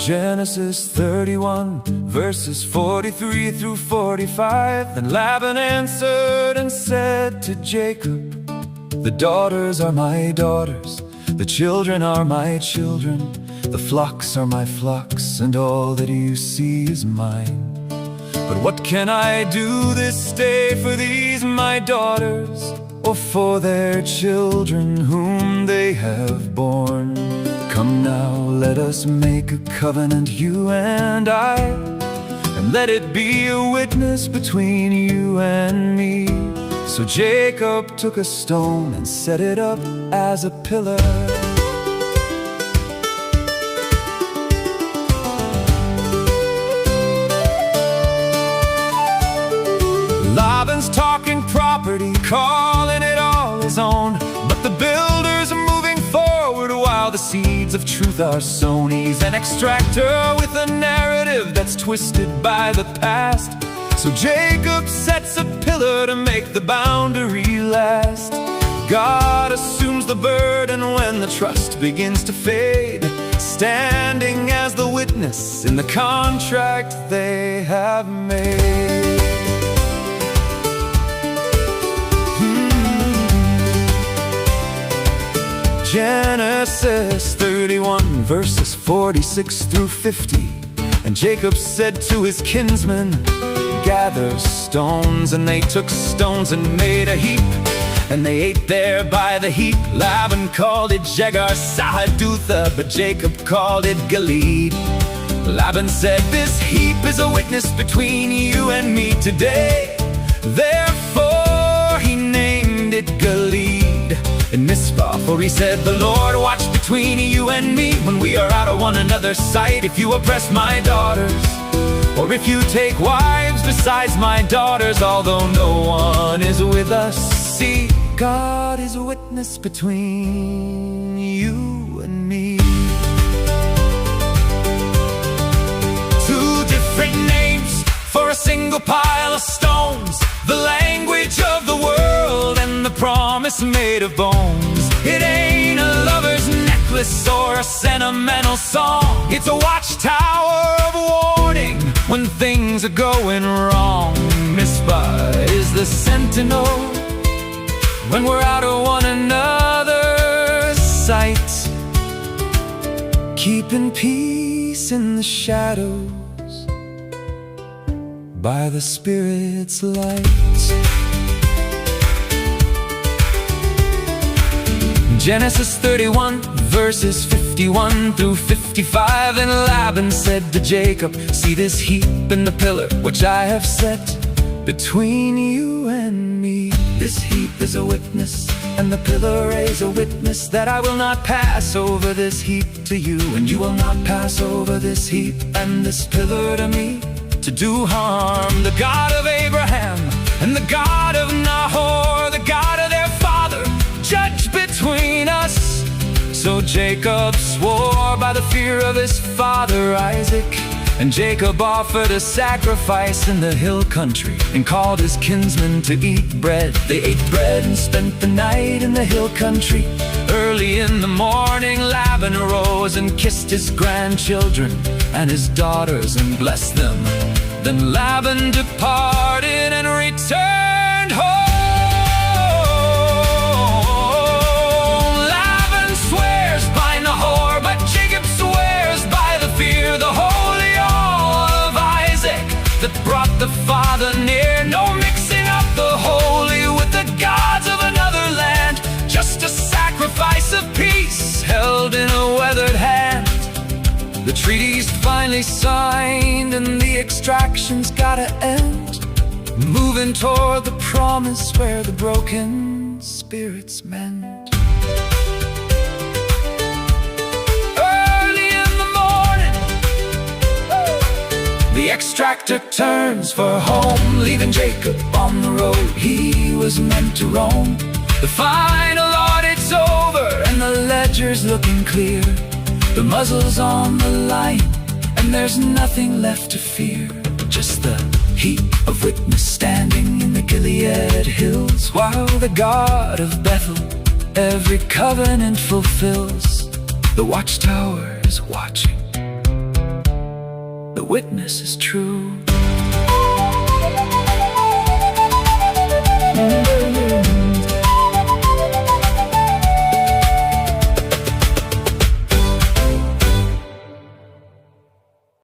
Genesis 31, verses 43 through 45. Then Laban answered and said to Jacob, "The daughters are my daughters, the children are my children, the flocks are my flocks, and all that you see is mine. But what can I do this day for these my daughters, or for their children whom they have borne? Come now, let us make a covenant, you and I, and let it be a witness between you and me." So Jacob took a stone and set it up as a pillar. Laban's talking property, calling it all his own, but the builders are moving forward while the seeds of truth are sown. He's an extractor with a narrative that's twisted by the past. So Jacob sets a pillar to make the boundary last. God assumes the burden when the trust begins to fade, standing as the witness in the contract they have made. Genesis 31, verses 46 through 50. And Jacob said to his kinsmen, "Gather stones." And they took stones and made a heap, and they ate there by the heap. Laban called it Jegar-Sahadutha, but Jacob called it Galeed. Laban said, "This heap is a witness between you and me today." Therefore he named it Galeed. In Mizpah, for he said, "The Lord watch between you and me when we are out of one another's sight. If you oppress my daughters, or if you take wives besides my daughters, although no one is with us, see, God is a witness between you and me." Two different names for a single pile of stones, the language of the world and the promise made of bones. It ain't a lover's necklace or a sentimental song. It's a watchtower of warning when things are going wrong. Mizpah is the sentinel when we're out of one another's sight, keeping peace in the shadows by the Spirit's light. Genesis 31, verses 51 through 55. And Laban said to Jacob, "See this heap and the pillar which I have set between you and me. This heap is a witness, and the pillar is a witness, that I will not pass over this heap to you, and you will not pass over this heap and this pillar to me, to do harm. The God of Abraham and the God of Nahor, the God of their father, judge between us." So Jacob swore by the fear of his father Isaac, and Jacob offered a sacrifice in the hill country, and called his kinsmen to eat bread. They ate bread and spent the night in the hill country. Early in the morning Laban arose and kissed his grandchildren and his daughters and blessed them. Then Laban departed and returned home. Laban swears by Nahor, but Jacob swears by the fear, the holy awe of Isaac that brought the father near. No mixing up the holy with the gods of another land, just a sacrifice of peace held in a weathered hand. The treaty's finally signed and the extraction's gotta end, moving toward the promise where the broken spirits mend. Early in the morning, the extractor turns for home, leaving Jacob on the road he was meant to roam. The final audit's over and the ledger's looking clear. The muzzle's on the line, and there's nothing left to fear. Just the heap of witness standing in the Gilead hills, while the God of Bethel every covenant fulfills. The watchtower is watching, witness is true.